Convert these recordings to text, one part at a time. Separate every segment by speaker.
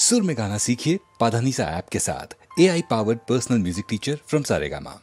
Speaker 1: सुर में गाना सीखिए पाधानीसा ऐप के साथ। AI powered personal music teacher from Saregama.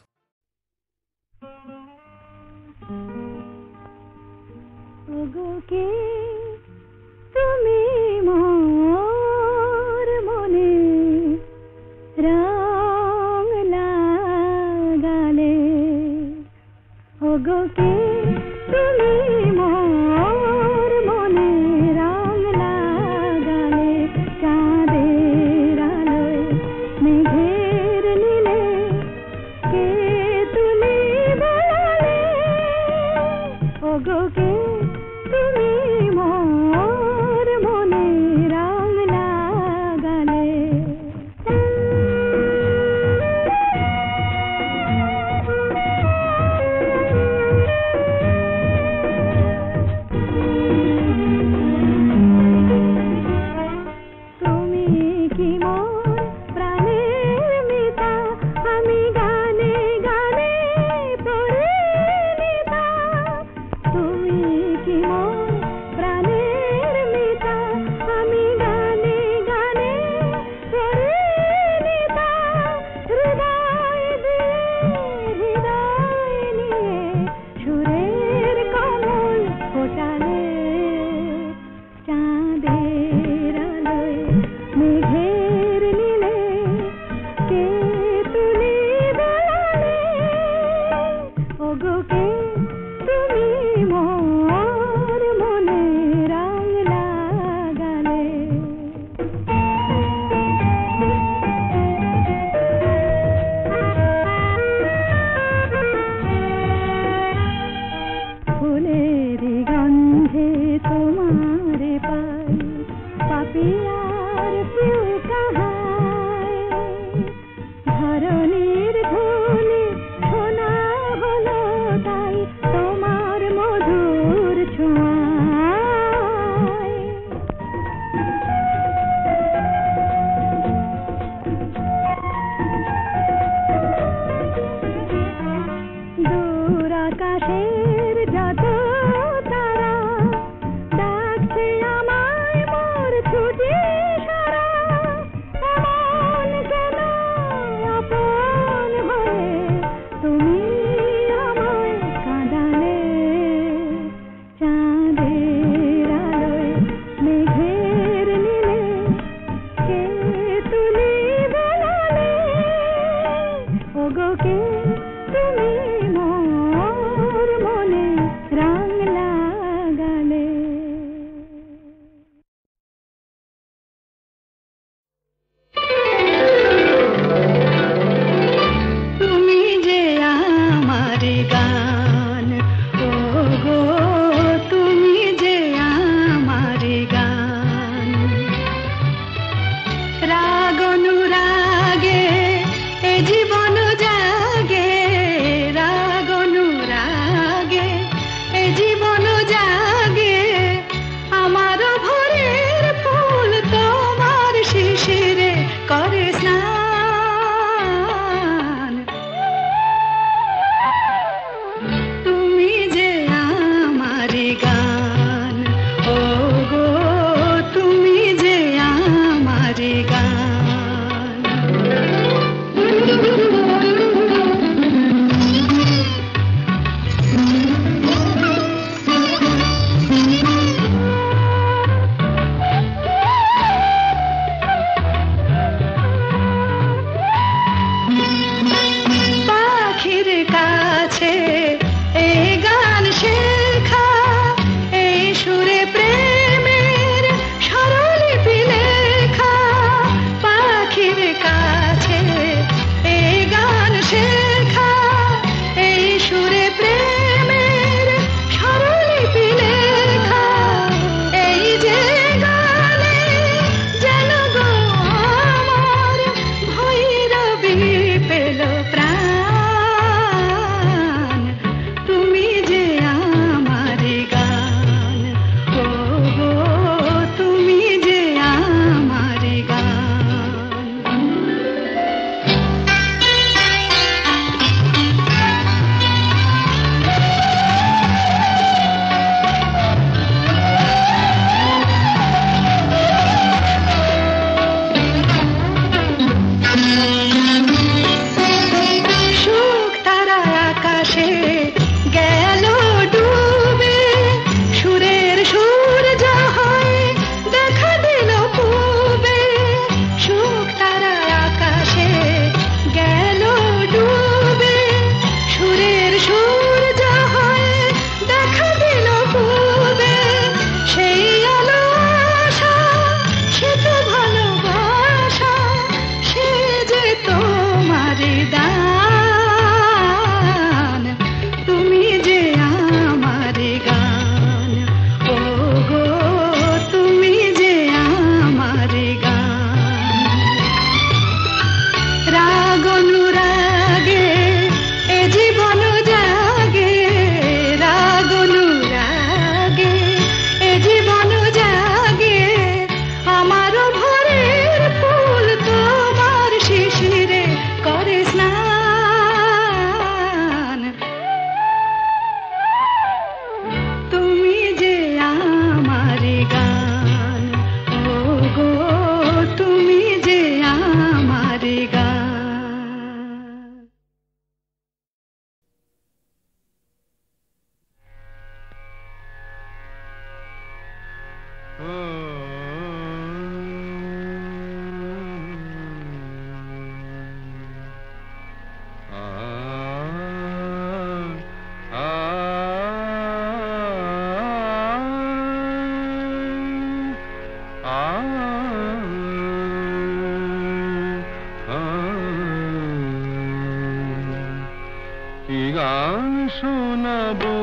Speaker 2: গান শোনাবো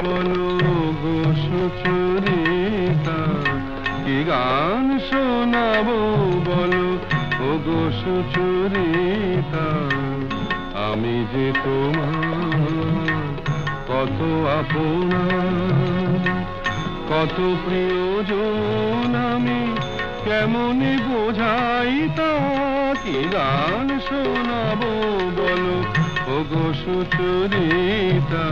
Speaker 2: বলো গো সুচরিতা, কি গান শোনাবো বলো ও গো সুচরিতা। আমি যে তোমার কত আপনা, কত প্রিয়জন আমি কেমনে বোঝাই তা। কি গান শোনাবো বলো ও গো সুচরিতা।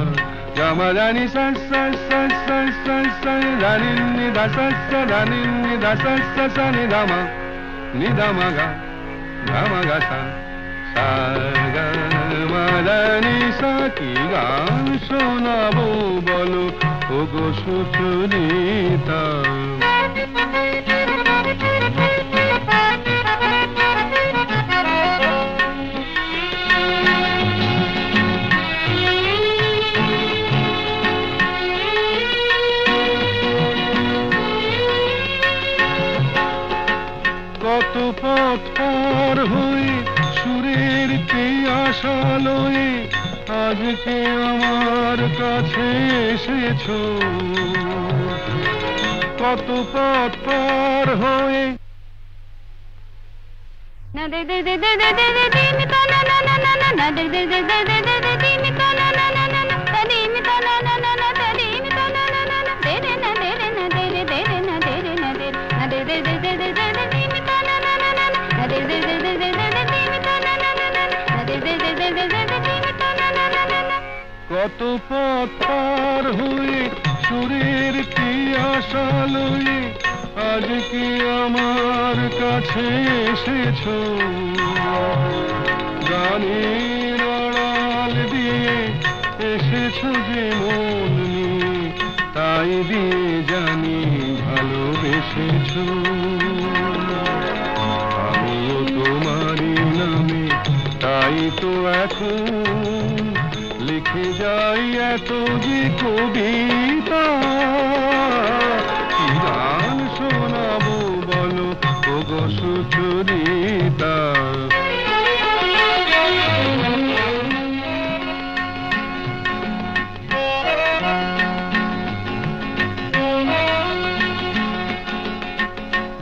Speaker 2: গামা জানি সা সা সা সা সা সা জানি নি দা সা সা জানি নি দা সা সা সা নি দামা নি দামা গা গামা গা সা সা গা মা জানি সা। কি গান শোনাবো বলো ও গো সুচরিতা। কত পথ পার হয়ে সুরের আশা লয়ে আজকে আমার কাছে এসেছো। কত পথ পার হয়ে না দে দে দে দে দে দে দে দিন তা না না না না না না দে দে দে দে দে দে দে দিন তা না না না না না তা দিন তা না না না না তা দিন তা না না না না দে রে না দে রে না দে রে দে রে না দে রে না দে না দে দে দে দে দে দে দিন তা না না না না না দে দে দে দে দে দে দিন তা না না না না না দে দে দে দে দে দে দিন তা না না না না। কত পথ পার হয়ে সুরের আশা লয়ে আজকে আমার কাছে এসেছো। গানের আড়াল দিয়ে এসেছো যে মন নিয়ে, তাই দিয়ে জানি ভালোবেসেছো। আমিও তোমারই নামে তাই তো এখন লিখে যাই এত যে কবিতা। কি গান শোনাবো বলো ও গো সুচরিতা।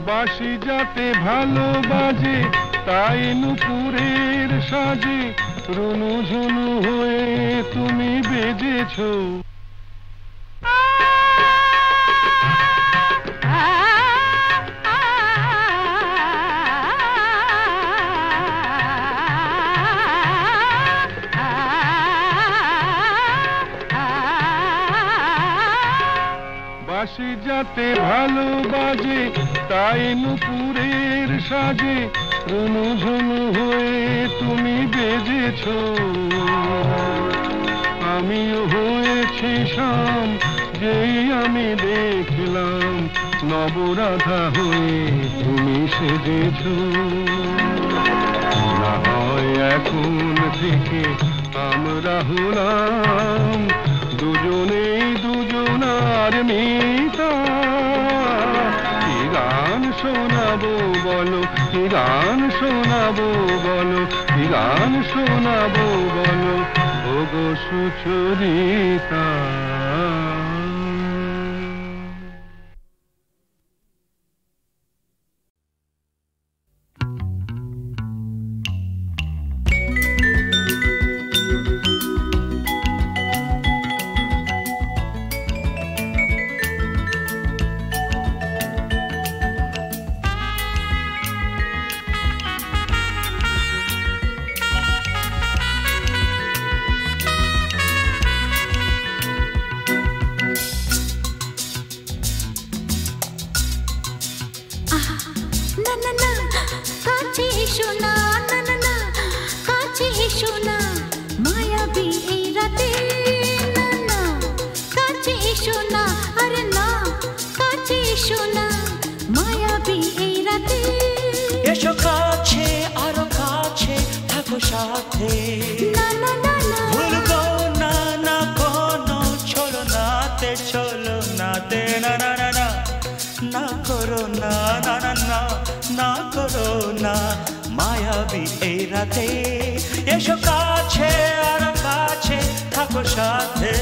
Speaker 2: বাঁশি যাতে ভালো বাজে তাই নুপুরের সাজে রুনু ঝুনু হয়ে তুমি বেজেছো। বাঁশি যাতে ভালো বাজে তাই নুপুরের সাজে রুনু ঝুনু হয়ে তুমি বেজেছো। আমিও হয়েছি শাম যেই আমি দেখলাম নবরাধা হয়ে তুমি সেজেছো। না হয় এখন থেকে আমরা হলাম দুজনেই দুজনার মিতা। কি গান শোনাবো বলো, কি গান শোনাবো বলো, কি গান শোনাবো বলো ও গো সুচরিতা।
Speaker 3: মায়াবী এই রাতে এসো কাছে আর কাছে থাকো সাথে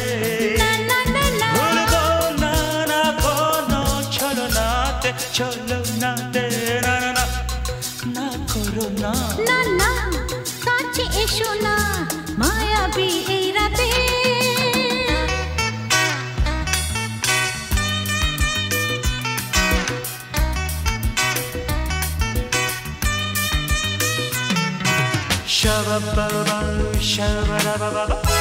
Speaker 3: ভুলবো না না কোনো ছলনাতে ছলনাতে না না না না করো না
Speaker 4: না না কাছে এসো না মায়াবী এই রাতে
Speaker 3: Shabba-ba-ba, shabba-da-ba-ba-ba.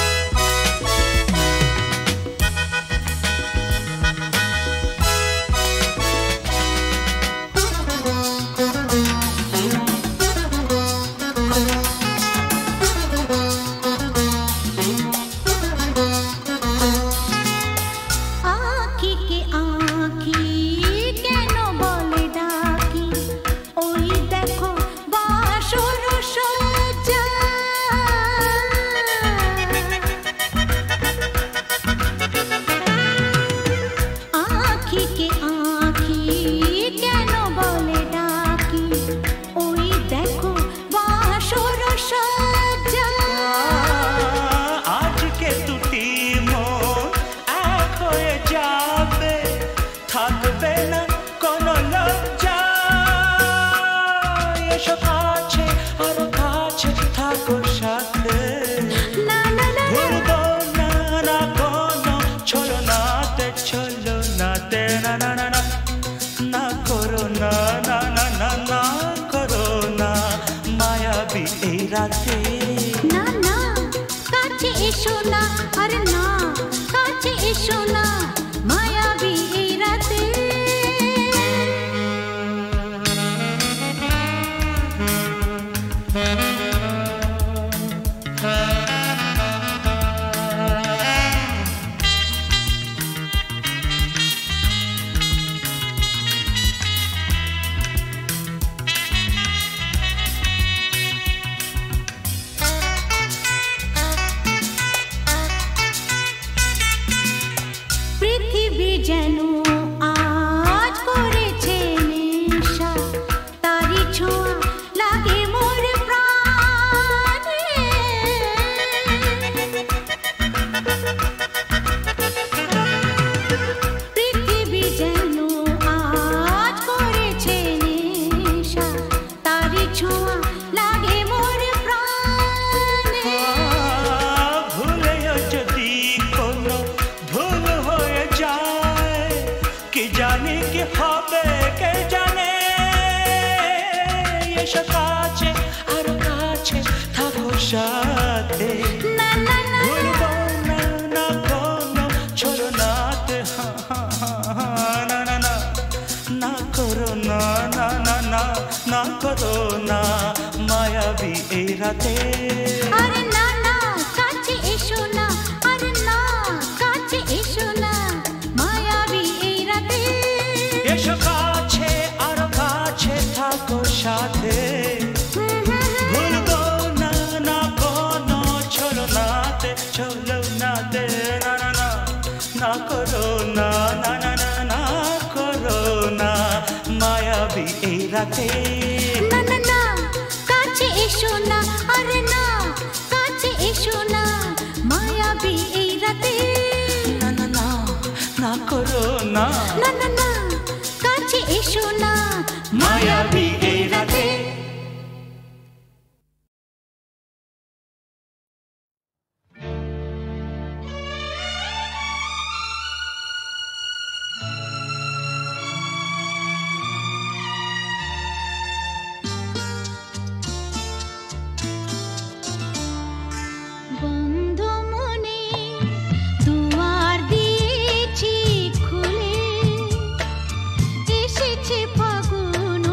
Speaker 4: না না কাছে এসো না আরে না কাছে এসো না মায়াবী এই রাতে
Speaker 3: মায়াবী এই রাতে
Speaker 4: আরে না না কাছে এসো না আরে না কাছে এসো না মায়াবী এই রাতে
Speaker 3: এসো কাছে আর কাছে থাকো সাথে ভুলবো না না কোনো ছলনাতে ছলনাতে না না না না করো না না না না না করো না মায়াবী এই রাতে
Speaker 4: না না না কাছে এসো না আরে না কাছে এসো না মায়াবী এই রাতে
Speaker 3: না না না না করো না
Speaker 4: না না না কাছে এসো না
Speaker 3: মায়াবী এই রাতে
Speaker 4: এসেছে ফাগুন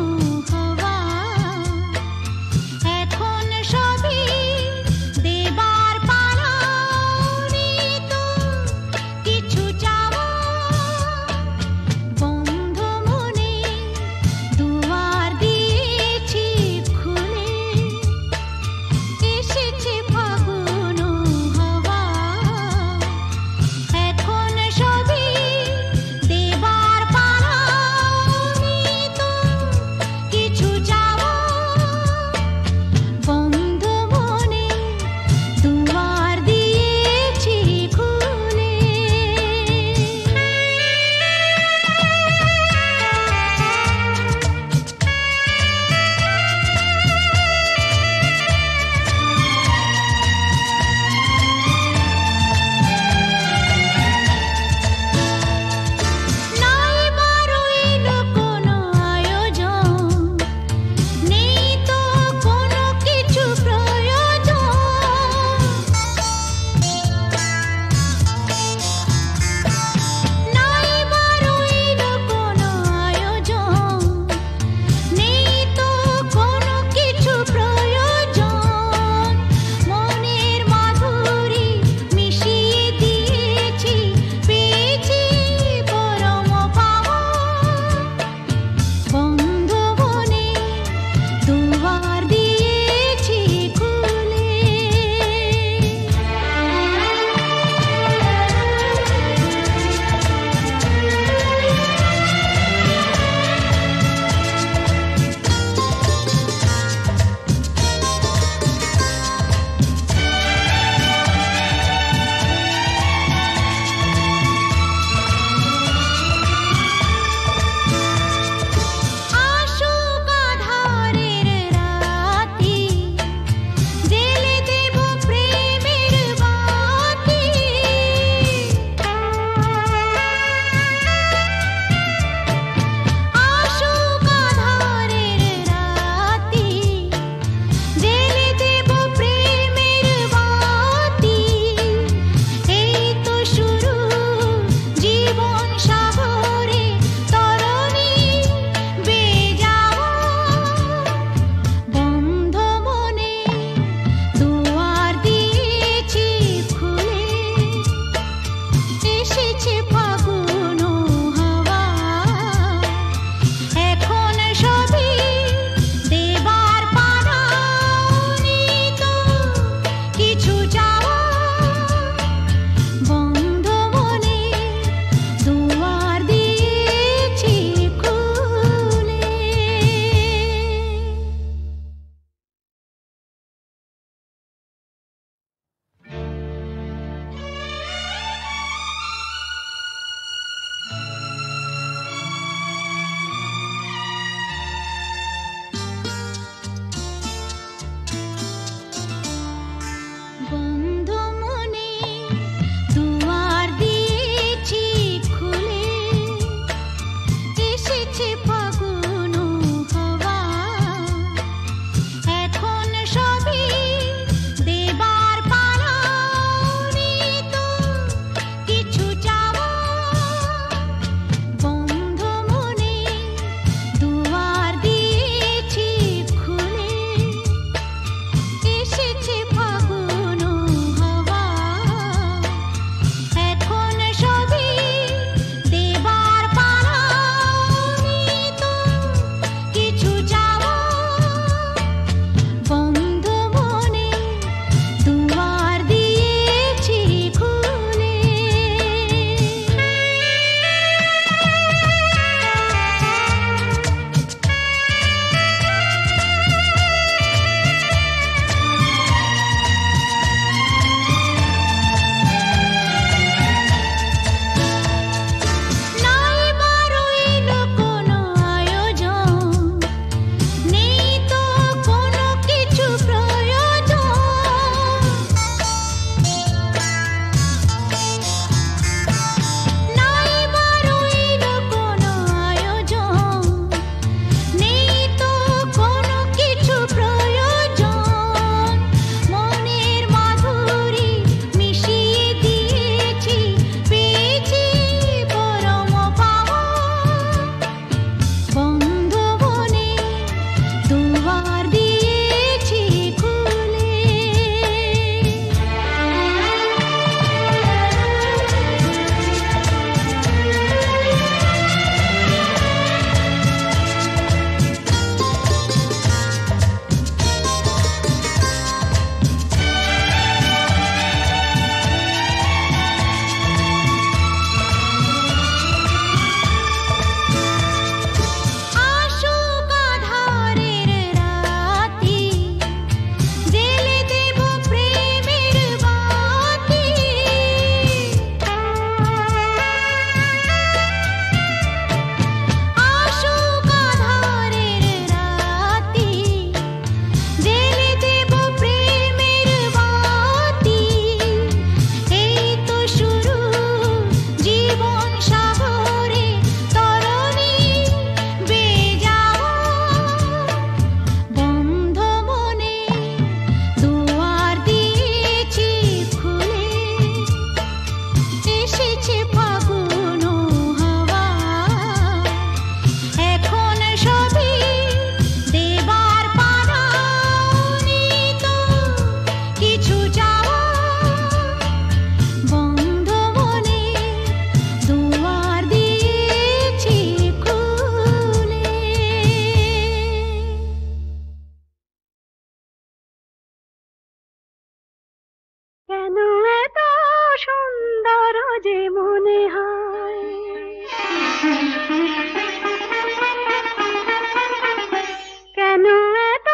Speaker 5: কেন এত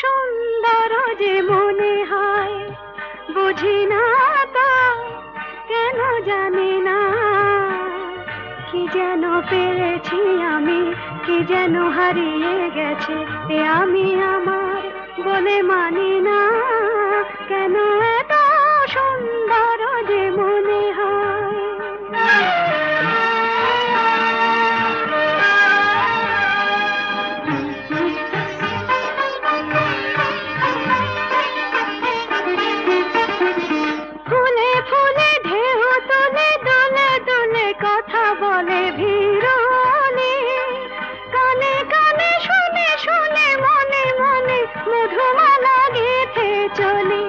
Speaker 5: সুন্দর যে মনে হয় বুঝি না তো, কেন জানি না, কি যেন পেয়েছি আমি, কি যেন হারিয়ে গেছে এ আমি আমার বলে মানি না। কেন এত সুন্দর যে মনে হয়। ফুলে ফুলে ঢেউ তুলে দুলে দুলে কথা বলে ভিড়নে, কানে কানে শুনে শুনে মনে মনে মধুমালা গেঁথে চলি।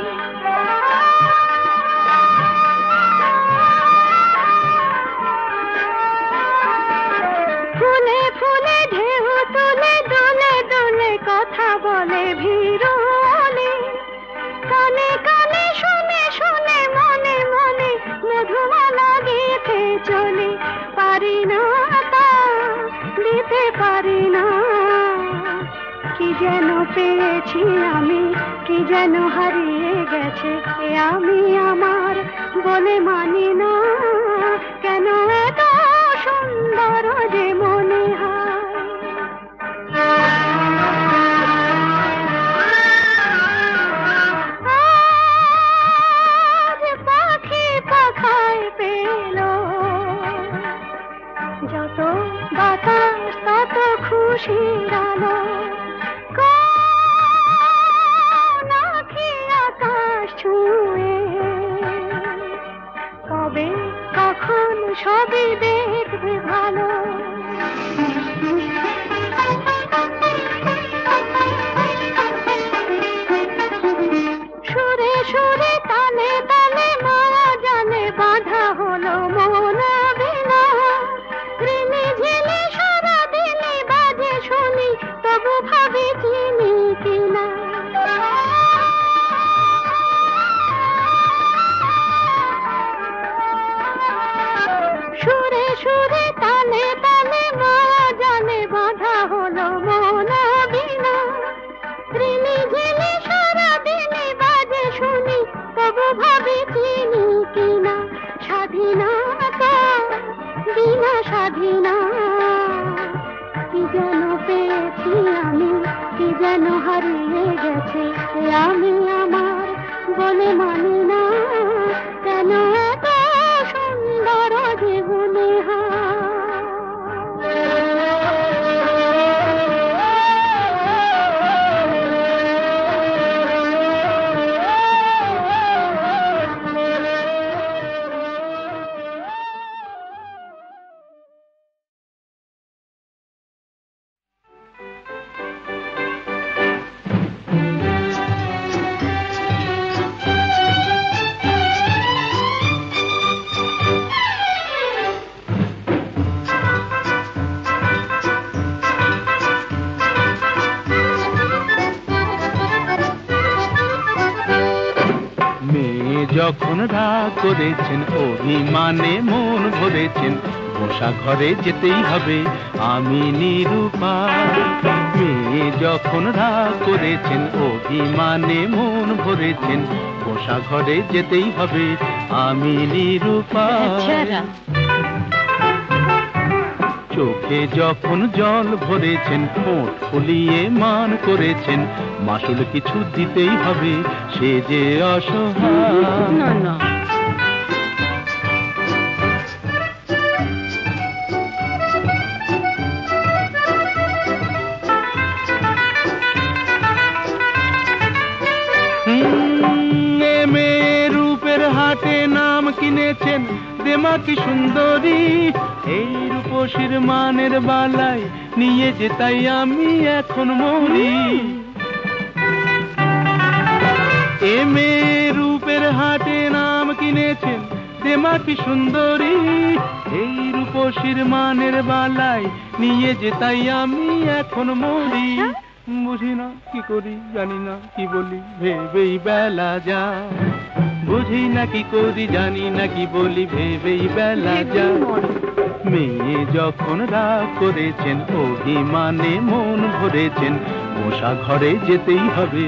Speaker 5: ফুলে ফুলে ঢেউ তুলে দুলে দুলে কথা বলে ভিড়নে, কানে কানে শুনে শুনে মনে মনে মধুমালা গেঁথে চলি। পারি না তা দিতে পারি না, কি যেন পেয়েছি আমি, কি যেন হারিয়ে গেছে এ আমি আমার বলে মানি না। কেন এত সুন্দর যে মনে হয়। আজ পাখি পাখায় পেল, যত বাতাস তত খুশির আলো। কোন আঁখি আকাশ ছুঁয়ে কবে কখন সবই দেখবে ভালো। সুরে সুরে তালে তালে মারা জানে বাঁধা হলো মন বিনা। ঋণে ঝিলে সারা দিনে বাজে শুনি, তবু ভাবি চিনি কিনা। সুরে সুরে তালে তালে মারা জানে বাঁধা হলো মন বিনা। ঋণে ঝিলে সারা দিনে বাজে শুনি, তবু ভাবি চিনি কিনা। স্বাধীনতা বিনা স্বাধীনা, কি যেন পেয়েছি আমি, কি যেন হারিয়ে গেছে এ আমি আমার বলে মানি না। কেন এত সুন্দর যে মনে হয়।
Speaker 2: যখন রাগ করেছেন অভিমানে মন ভরেছেন, বসা ঘরে যেতেই হবে আমি নিরুপায়। মেয়ে যখন রাগ করেছেন অভিমানে মন ভরেছেন, বসা ঘরে যেতেই হবে আমি নিরুপায়। চোখে যখন জল ভরেছেন, ঠোঁট ফুলিয়ে মান করেছেন, মাসুল কিছু দিতেই হবে সে যে অসহায়।
Speaker 5: না না,
Speaker 2: মেয়ের রূপের হাটে নাম কিনেছেন দেমাকি সুন্দরী, এই রূপসীর মানের বালাই নিয়ে যে তাই আমি এখন মরি। এ মেয়ের রূপের হাটে নাম কিনেছেন দেমাকি সুন্দরী, এই রূপসীর মানের বালাই নিয়ে যে তাই আমি এখন মরি। বুঝি না কি করি, জানি না কি বলি, ভেবেই বেলা যায়। বুঝি না কি করি, জানি না কি বলি, ভেবেই বেলা যায়। মেয়ে যখন রাগ করেছেন, অভিমানে মন ভরেছেন, বসা ঘরে যেতেই হবে,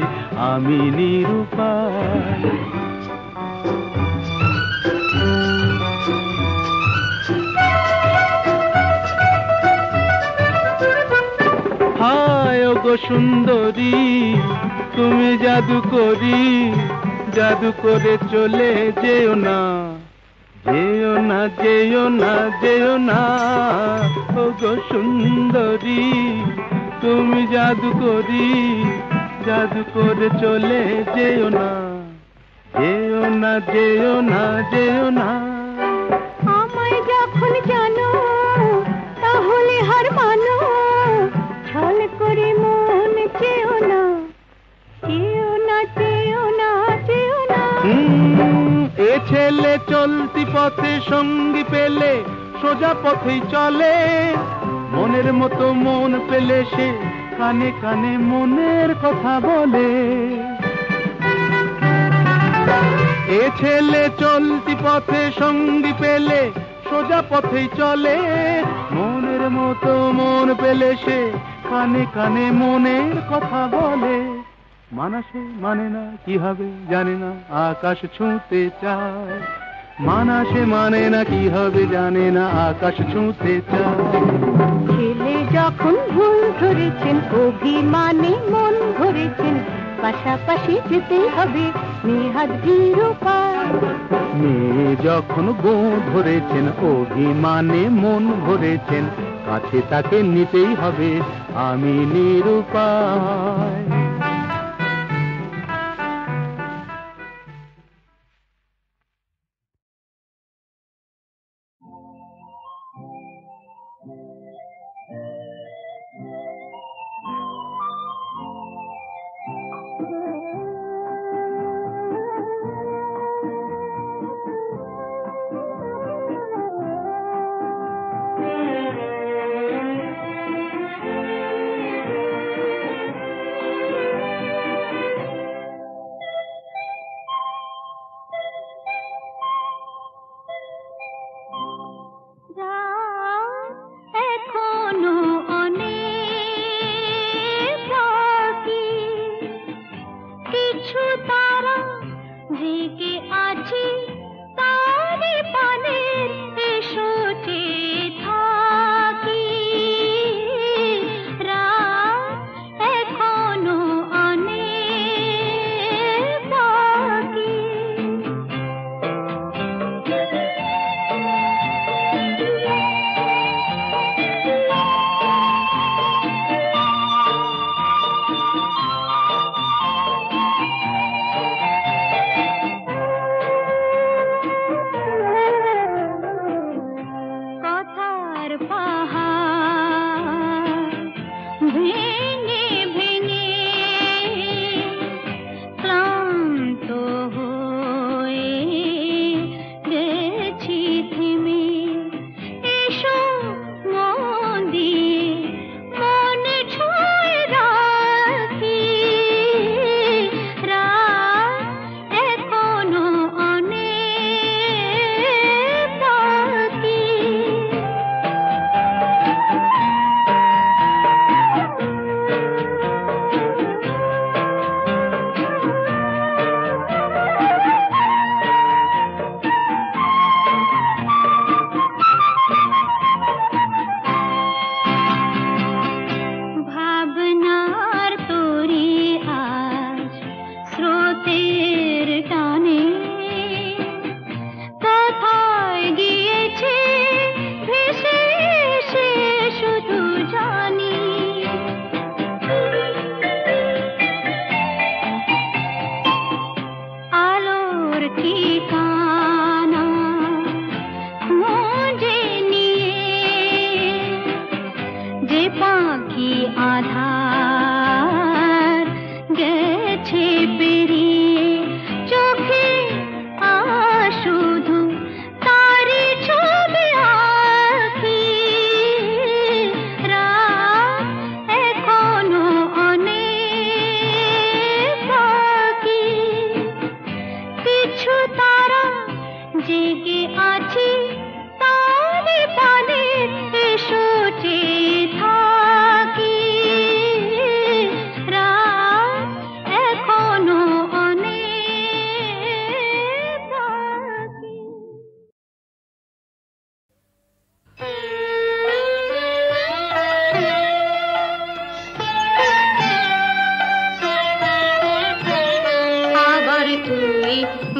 Speaker 2: আমি নিরুপায়। হায় ওগো সুন্দরী, তুমি জাদু করি, জাদু করে চলে যেও না, যেও না, যেও না, যেও না। ওগো সুন্দরী, তুমি জাদু করি, জাদু করে চলে যেও না, যেও না, যেও না, যেও না।
Speaker 5: আমায় যখন জানো তাহলে হার মানো, ছল করে মন চেও না, চেও না, চেও না, চেও না।
Speaker 2: এ ছেলে চলতি পথে সঙ্গী পেলে সোজা পথেই চলে, মনের মতো মন পেলে সে কানে কানে মনের কথা বলে। এ ছেলে চলতি পথে সঙ্গী পেলে সোজা পথেই চলে, মনের মতো মন পেলে সে কানে কানে মনের কথা বলে। মানা সে মানে না, কি হবে জানে না, আকাশ ছুঁতে চায়। মানা সে মানে না, কি হবে জানে না, আকাশ ছুঁতে চায়।
Speaker 5: ছেলে যখন ভুল ধরেছেন, অভিমানে মন ভরেছেন, পাশাপাশি যেতেই হবে, নেহাত নিরুপায়।
Speaker 2: মেয়ে যখন গো ধরেছেন, অভিমানে মন ভরেছেন, কাছে তাকে নিতেই হবে, আমি নিরুপায়।
Speaker 5: এখনো অনেক বাকি, কিছু তারা জেগে আছে, তারে পানের এসো চেয়ে থাকি। রাত এখনো অনেক বাকি।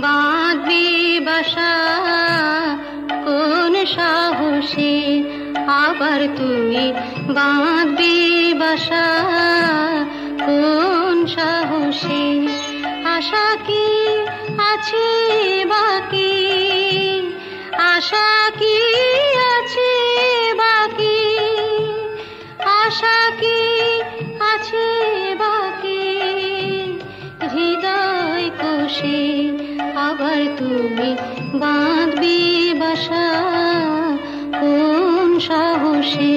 Speaker 4: বাঁধবি বাসা কোন সাহসে, আবার তুই বাঁধবি বাসা কোন সাহসে। আশা কি আছে বাকি, আশা কি আছে বাকি, আশা কি আছে বাকি হৃদয় কোষে, আবার তুমি বাঁধবি বাসা কোন সাহসে।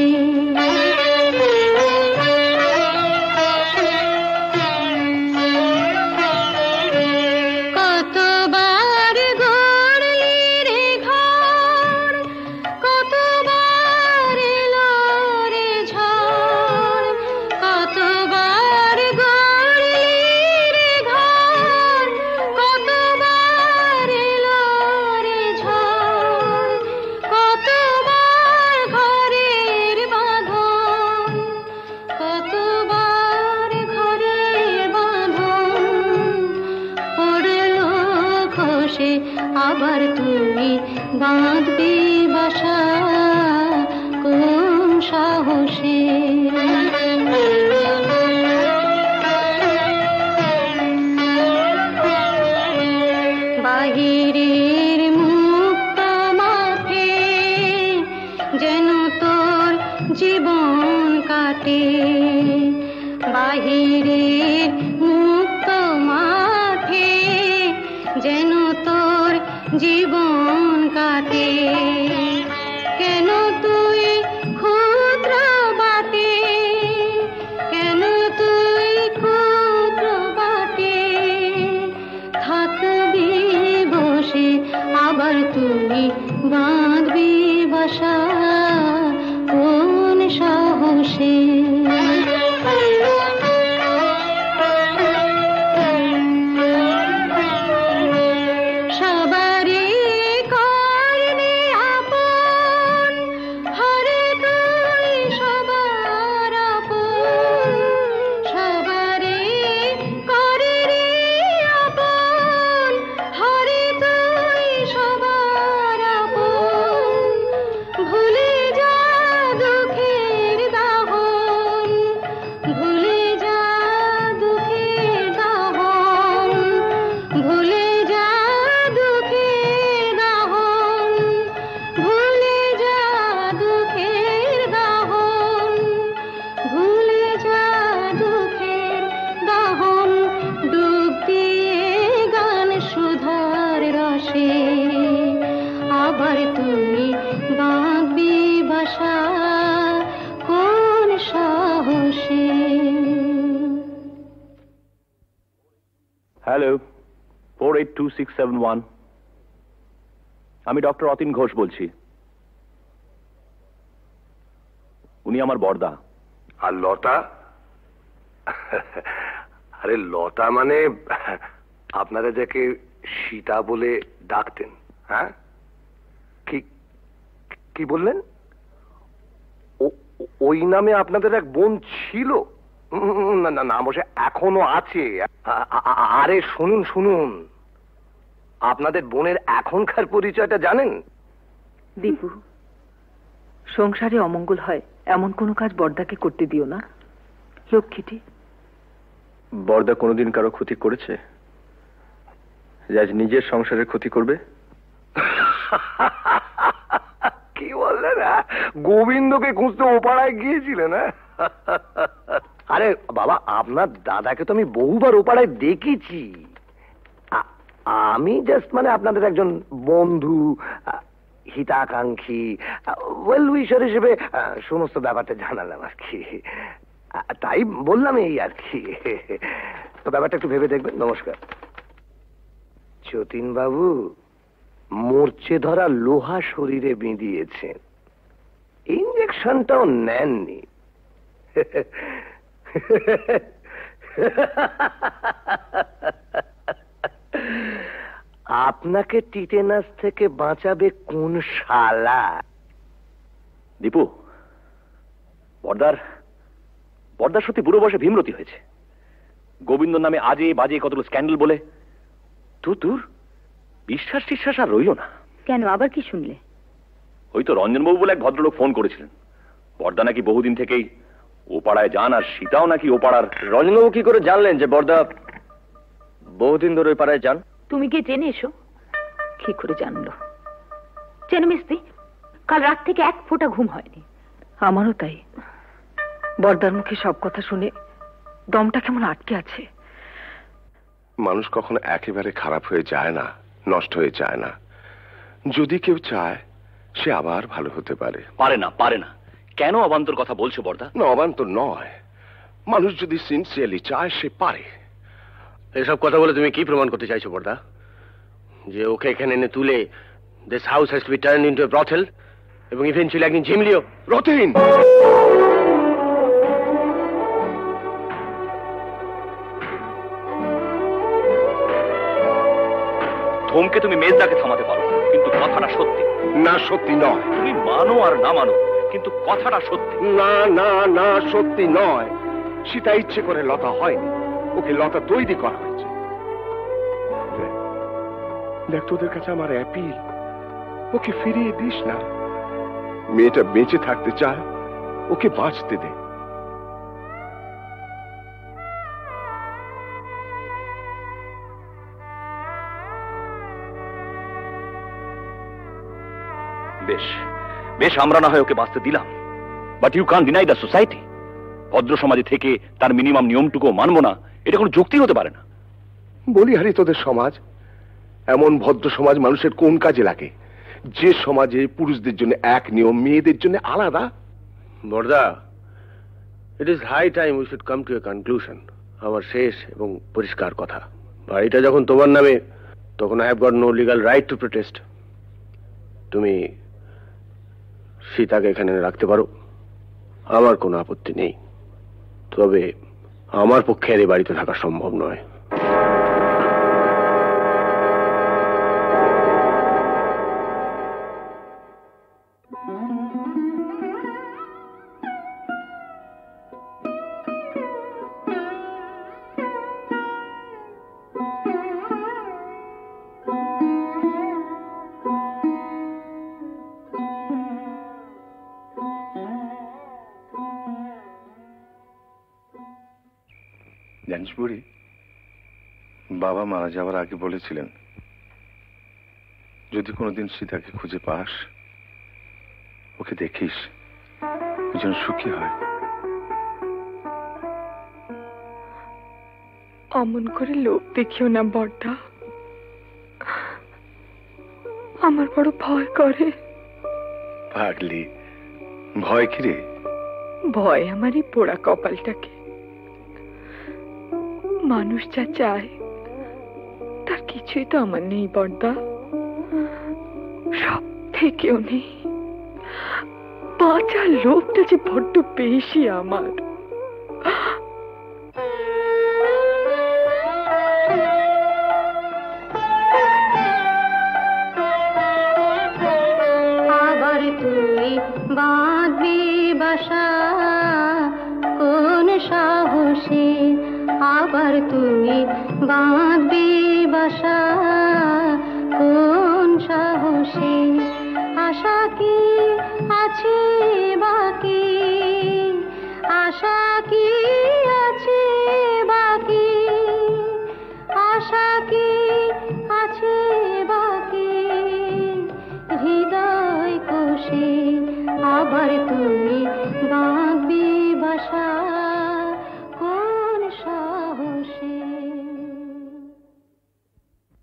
Speaker 4: কতবার গড়লি রে ঘর, কতবার এলো রে ঝড়, কতবার গড়লি রে ঘর, কতবার এলো রে ঝড়, কতবার ঘরের বাঁধন, কতবার ঘরের বাঁধন পড়লো খসে, আবার তুমি বাঁধবি বাসা কোন সাহসে। বাহিরের মুক্ত মাঠে যেন তোর জীবন কাটে, বাহিরের মুক্ত মাঠে যেন তোর জীবন কাটে। কেন তুই ক্ষুদ্র বাটে, কেন তুই ক্ষুদ্র বাটে থাকবি বসে, আবার তুমি বাঁধবি বাসা কোন সাহসে। সবারই করবি আপন, হরে তুই সবার আপন, সবারই করবি আপন, হরে তুই সবার আপন। ভুলে যা দুঃখের দাহন, ভুলে যা দুঃখের দাহন, ভুলে যা দুঃখের দাহন, ভুলে যা দুঃখের দাহন, ভুলে যা দুঃখের দাহন। ডুব দিয়ে গান সুধার রসে, আবার তুমি বাঁধবি বাসা কোন সাহসে।
Speaker 6: হ্যালো, 482671, আমি ডক্টর অতীন ঘোষ বলছি। উনি আমার বড়দা।
Speaker 7: আর লতা? আরে লতা মানে আপনারা যাকে সীতা বলে ডাকতেন, হ্যাঁ? কি কি বললেন? ওই নামে আপনাদের এক বোন ছিল? না না না, বসে এখনো আছে। আরে শুনুন শুনুন, আপনাদের বোনের এখনকার পরিচয়টা জানেন?
Speaker 8: দীপু, সংসারে অমঙ্গল হয় এমন কোনো কাজ বড়দাকে করতে দিও না, লক্ষ্মীটি।
Speaker 6: বড়দা কোনোদিন কারো ক্ষতি করেছে যে আজ নিজের সংসারের ক্ষতি করবে?
Speaker 7: কি বললেন? গোবিন্দকে খুঁজতে ওপাড়ায় গিয়েছিলেন? আরে বাবা, আপনার দাদাকে তো আমি বহুবার ওপাড়ায় দেখেছি। আমি জাস্ট মানে আপনাদের একজন বন্ধু, হিতাকাঙ্ক্ষী, ওয়েল উইশার হিসেবে সমস্ত ব্যাপারটা জানালাম আর কি, তাই বললাম এই আর কি। তো ব্যাপারটা একটু ভেবে দেখবেন। নমস্কার। যতীন বাবু মরচে ধরা লোহা শরীরে বিঁধিয়েছেন, ইঞ্জেকশনটাও নেননি। আপনাকে টিটেনাস থেকে বাঁচাবে কোন শালা?
Speaker 6: দীপু, বর্দার সত্যি বুড়ো বয়সে ভীমরতি হয়েছে। গোবিন্দ নামে আজে বাজে কতগুলো স্ক্যান্ডেল বলে দূর বিশ্বাস টিশ্বাস আর রইল না।
Speaker 8: কেন, আবার কি শুনলে?
Speaker 6: ওই তো রঞ্জনবাবু বলে এক ভদ্রলোক ফোন করেছিলেন, বর্দা নাকি বহুদিন থেকেই ও পাড়ায় যান, আর সীতাও নাকি ও পাড়ার। রঞ্জনবাবু কি করে জানলেন যে বর্দা বহুদিন ধরে ওই পাড়ায় যান?
Speaker 8: তুমি গিয়ে জেনে এসো। কি করে জানলো? জেনে মিস্তি, কাল রাত থেকে এক ফোঁটা ঘুম হয়নি। আমারও তাই। বর্দার মুখে সব কথা শুনে দমটা কেমন আটকে আছে।
Speaker 9: মানুষ কখনো একেবারে খারাপ হয়ে যায় না, নষ্ট হয়ে যায় না। যদি কেউ চায় সে আবার ভালো হতে পারে।
Speaker 6: পারে না, পারে না। কেন অবান্তর কথা বলছো বর্দা?
Speaker 9: না, অবান্তর নয়। মানুষ যদি সিনসিয়ারলি চায় সে পারে।
Speaker 7: এসব কথা বলে তুমি কি প্রমাণ করতে চাইছো বর্দা? যে ওকে এখানে এনে তুলে this house has to be turned into a brothel এবং ইভেন্চুয়ালি একদিন ঝিমলিও?
Speaker 9: রতিন,
Speaker 6: ধমকে তুমি মেজদাকে থামাতে পারো, কিন্তু কথাটা সত্যি।
Speaker 9: না, সত্যি নয়।
Speaker 6: তুমি মানো আর না মানো, কিন্তু কথাটা সত্যি।
Speaker 9: না না না, সত্যি নয়। সীতা ইচ্ছে করে লতা হয়নি, ওকে লতা তৈরি করা হয়েছে। দেখ, তোদের কাছে আমার অ্যাপিল, ওকে ফিরিয়ে দিস না। মেয়েটা বেঁচে থাকতে চায়, ওকে বাঁচতে দে।
Speaker 6: বেশ বেশ, আমরা না হয় ওকে বাঁচতে দিলাম, but you can't deny the society. ভদ্র সমাজে থেকে তার মিনিমাম নিয়মটুকু মানবো না, এটা কোনো যুক্তি হতে পারে না।
Speaker 9: বলি হারি, তোদের সমাজ, এমন ভদ্র সমাজ মানুষের কোন কাজে লাগে যে সমাজে পুরুষদের জন্য এক নিয়ম, মেয়েদের জন্য আলাদা?
Speaker 7: বর্দা, it is high time we should come to a conclusion. আমার শেষ এবং পরিষ্কার কথা, বাড়িটা যখন তোমার নামে, তখন I have got no legal right to protest. তুমি সীতাকে এখানে রাখতে পারো, আমার কোনো আপত্তি নেই। তবে আমার পক্ষে আর এই বাড়িতে থাকা সম্ভব নয়।
Speaker 9: জানিস বুড়ি, বাবা মারা যাওয়ার আগে বলেছিলেন যদি কোনোদিন সীতাকে খুঁজে পাস, ওকে দেখিস, ও যেন সুখী হয়।
Speaker 10: অমন করে লোক দেখিও না বর্দা, আমার বড় ভয় করে।
Speaker 9: পাগলি, ভয় কি রে?
Speaker 10: ভয় আমারই পোড়া কপালটাকে। মানুষ যা চায় তার কিছুই তো আমার নেই বর্দা, সব থেকেও নেই। বাঁচার লোকটা যে বড্ড বেশি আমার।
Speaker 4: আবার তুই বাঁধবি বাসা কোন সাহসে, আবার তুই বাঁধবি বাসা কোন সাহসে। আশা কি আছে বাকি, আশা কি আছে বাকি, আশা কি আছে বাকি হৃদয় কোষে। আবার তুই বাঁধবি বাসা কোন সাহসে।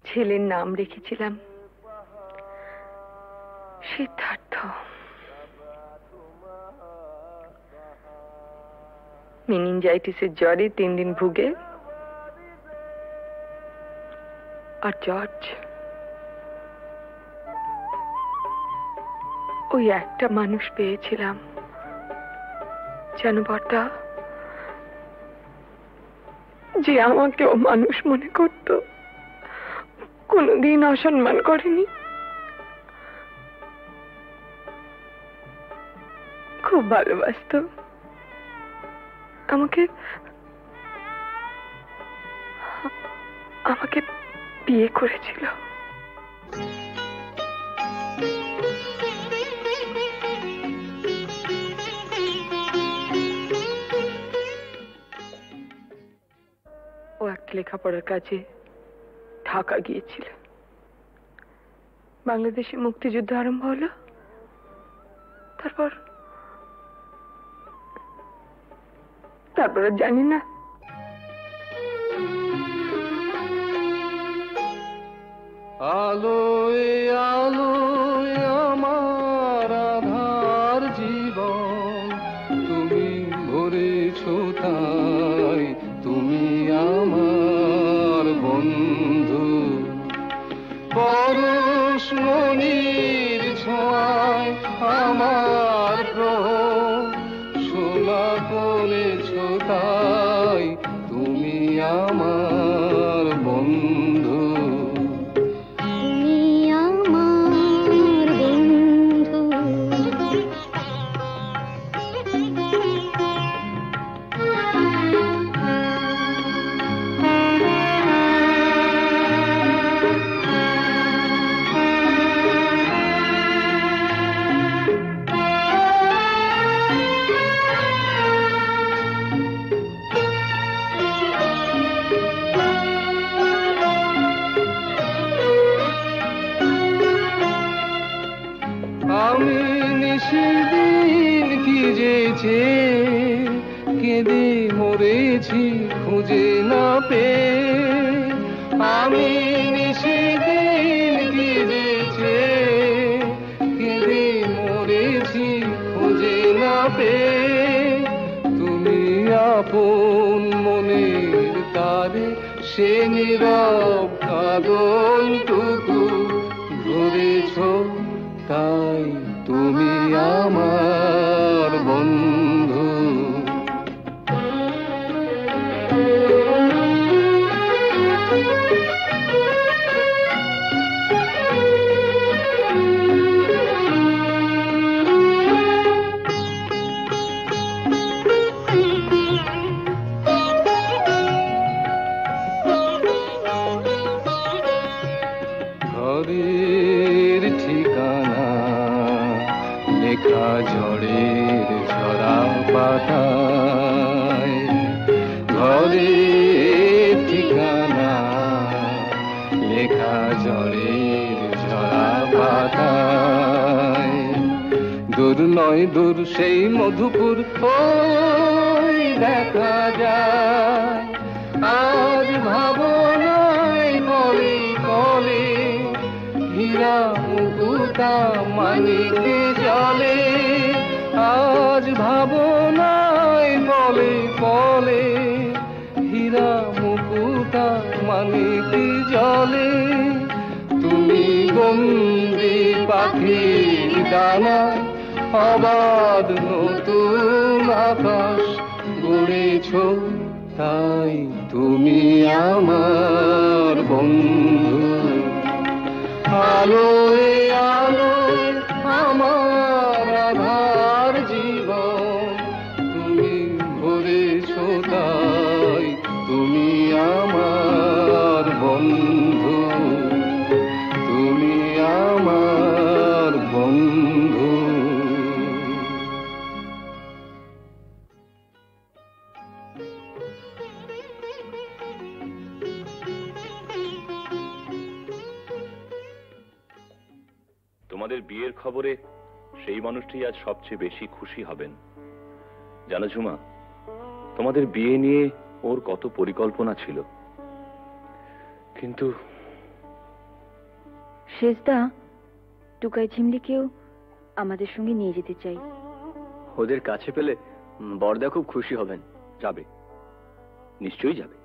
Speaker 10: ছেলের নাম রেখেছিলাম সিদ্ধার্থ। মেনিনজাইটিসের জ্বরে 3 দিন ভুগে, আর জর্জ ওই একটা মানুষ পেয়েছিলাম যেন বর্দা, যে আমাকেও মানুষ মনে করত, কোনোদিন অসম্মান করেনি। খুব ভালোবাসতো আমাকে, আমাকে বিয়ে করেছিল। ও একটা লেখাপড়ার কাজে ঢাকা গিয়েছিল। বাংলাদেশে মুক্তিযুদ্ধ আরম্ভ হলো। তারপর জানি না।
Speaker 2: আলোয় আলোয় আমার আধার জীবন, তুমি ভরেছ তাই, তুমি আমার বন্ধু। পরশ মনির ছোঁয়ায় আমার গ্রহ সোনা করেছ তাই, তুমি আমার বন্ধু। আমি নিশিদিন কি যেছে কেঁদে মরেছি খুঁজে না পেয়ে। আমি নিশিদিন কি যেছে কেঁদে মরেছি খুঁজে না পেয়ে। তুমি আপন মনের তারে সে নীরব কাঁদনটুকু ধরেছ তাই, তুমি আমার বন্ধু। ঘরের ঠিকানা লেখা ঝড়ের ঝরা পাতায়, ঘরের ঠিকানা লেখা ঝড়ের ঝরা পাতায়। দূর নয় দূর সেই মধুপুর ওই দেখা যায়, আজ ভাবনায় বলে বলে হীরা মুকুতা মানিকে জলে। আজ ভাবনায় বলে বলে হীরা মুকুতা মানিকে জলে। তুমি বন্দি পাখি ডানা অবাধ নতুন আকাশ গড়েছ তাই, তুমি আমার বন্ধু। আলোয় আলোয় আমার আধার জীবন, তুমি ভরেছ তাই, তুমি আমার বন্ধু, তুমি আমার বন্ধু।
Speaker 6: তোমাদের বিয়ের খবরে সেই মানুষটি আজ সবচেয়ে বেশি খুশি হবেন। জানো ঝুমা, তোমাদের বিয়ে নিয়ে ওর কত পরিকল্পনা ছিল, কিন্তু
Speaker 8: শেষদা টুকাই ঝিমলিকেও আমাদের সঙ্গে নিয়ে যেতে চাই।
Speaker 11: ওদের কাছে পেলে বড়দা খুব খুশি হবেন।
Speaker 6: যাবে, নিশ্চয়ই যাবে।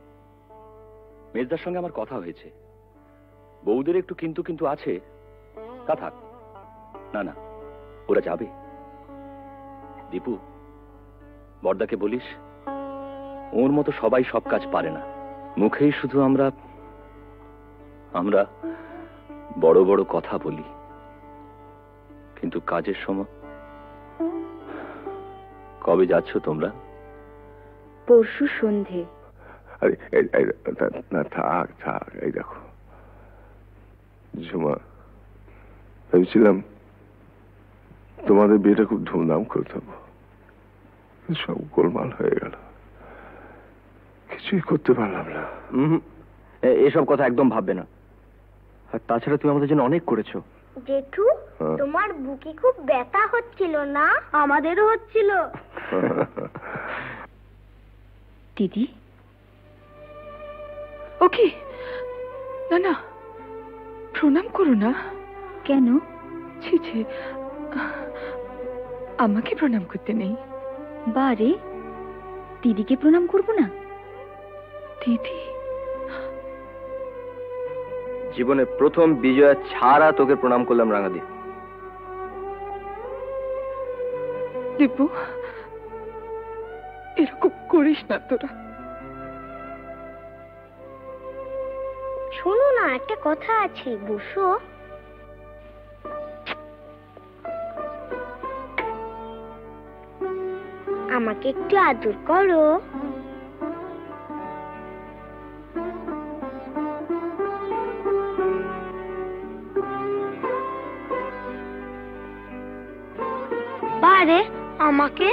Speaker 6: মেজদার সঙ্গে আমার কথা হয়েছে, বউদের একটু কিন্তু কিন্তু আছে, তা থাক। না না, ওরা যাবে। দীপু, বড়দাকে বলিস ওর মতো সবাই সব কাজ পারে না। মুখেই শুধু আমরা আমরা বড় বড় কথা বলি, কিন্তু কাজের সময়। কবে যাচ্ছ তোমরা?
Speaker 8: পরশু সন্ধে।
Speaker 9: না থাক থাক, এই দেখো ঝুমা, ভেবেছিলাম তোমাদের বিয়েটা খুব ধুমধাম করতাম, সব গোলমাল হয়ে গেল, কিছুই করতে পারলাম না।
Speaker 11: এসব কথা একদম ভাববে না। আর তাছাড়া তুমি আমাদের জন্য অনেক করেছো।
Speaker 5: জেঠু, তোমার বুকে খুব ব্যথা হচ্ছিল না? আমাদেরও হচ্ছিল।
Speaker 8: দিদি,
Speaker 10: ওকে, না না, প্রণাম করো না।
Speaker 8: কেন?
Speaker 10: ছি ছি, আমাকে প্রণাম করতে নেই।
Speaker 8: বারে, দিদিকে প্রণাম করবো না?
Speaker 10: দিদি,
Speaker 11: জীবনে প্রথম বিজয়া ছাড়া তোকে প্রণাম করলাম রাঙাদি।
Speaker 10: দীপু, এরকম করিস না তোরা।
Speaker 5: শোনো না, একটা কথা আছে, বসো। আমাকে একটু আদর করো। বারে, আমাকে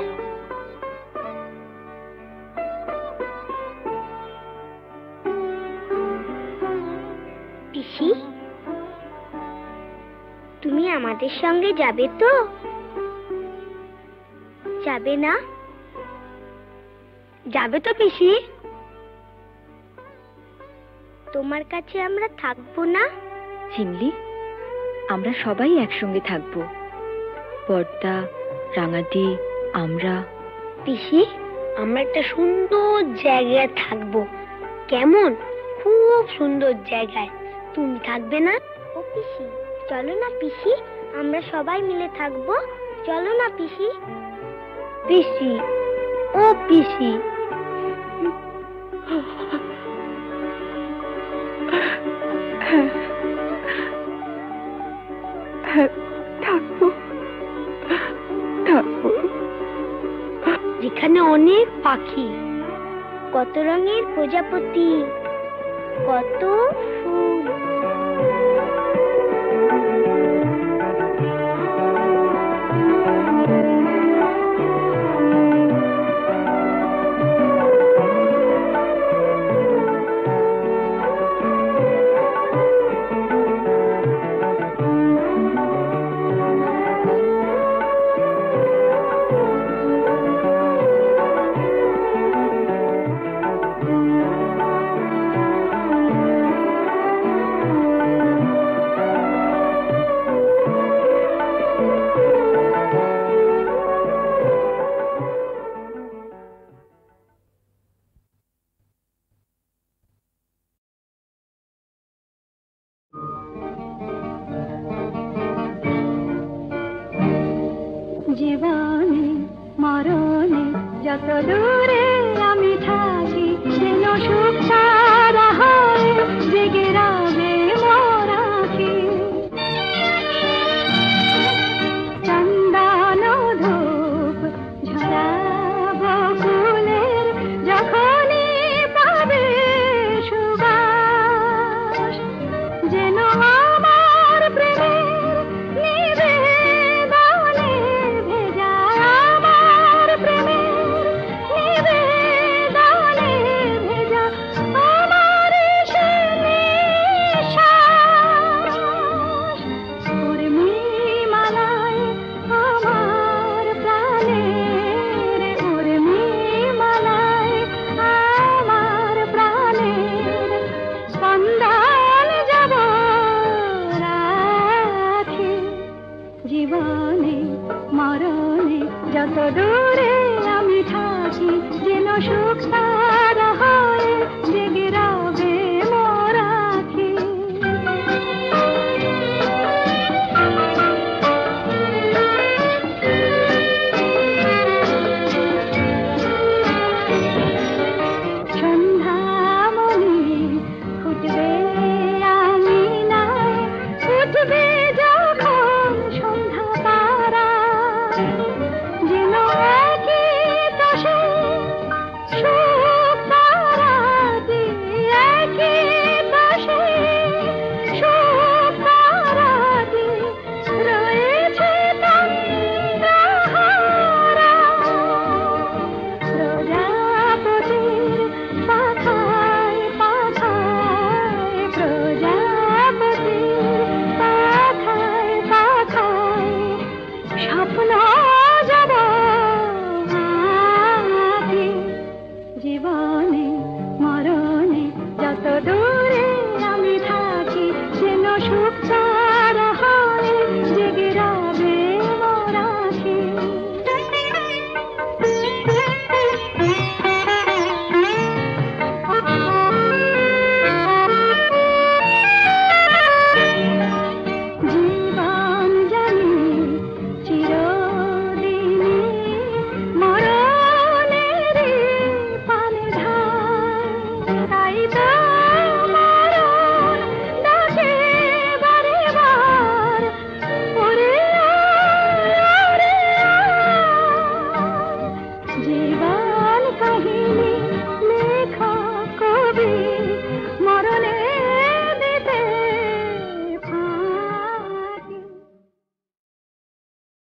Speaker 5: পিসি, তুমি আমাদের সঙ্গে যাবে তো? যাবে না? যাবে তো পিসি? তোমার কাছে আমরা থাকবো না?
Speaker 8: চিমলি, আমরা সবাই একসঙ্গে থাকবো, বর্দা, রাঙাদি, আমরা।
Speaker 5: পিসি, আমরা একটা সুন্দর জায়গায় থাকবো। কেমন? খুব সুন্দর জায়গায়। তুমি থাকবে না? ও পিসি, চলো না পিসি, আমরা সবাই মিলে থাকবো। চলো না পিসি। পিসি, ও পিসি।
Speaker 10: থাকবো, থাকবো।
Speaker 5: যেখানে অনেক পাখি, কত রঙের প্রজাপতি, কত ফুল।
Speaker 4: জীবনে মরণে যত দূরে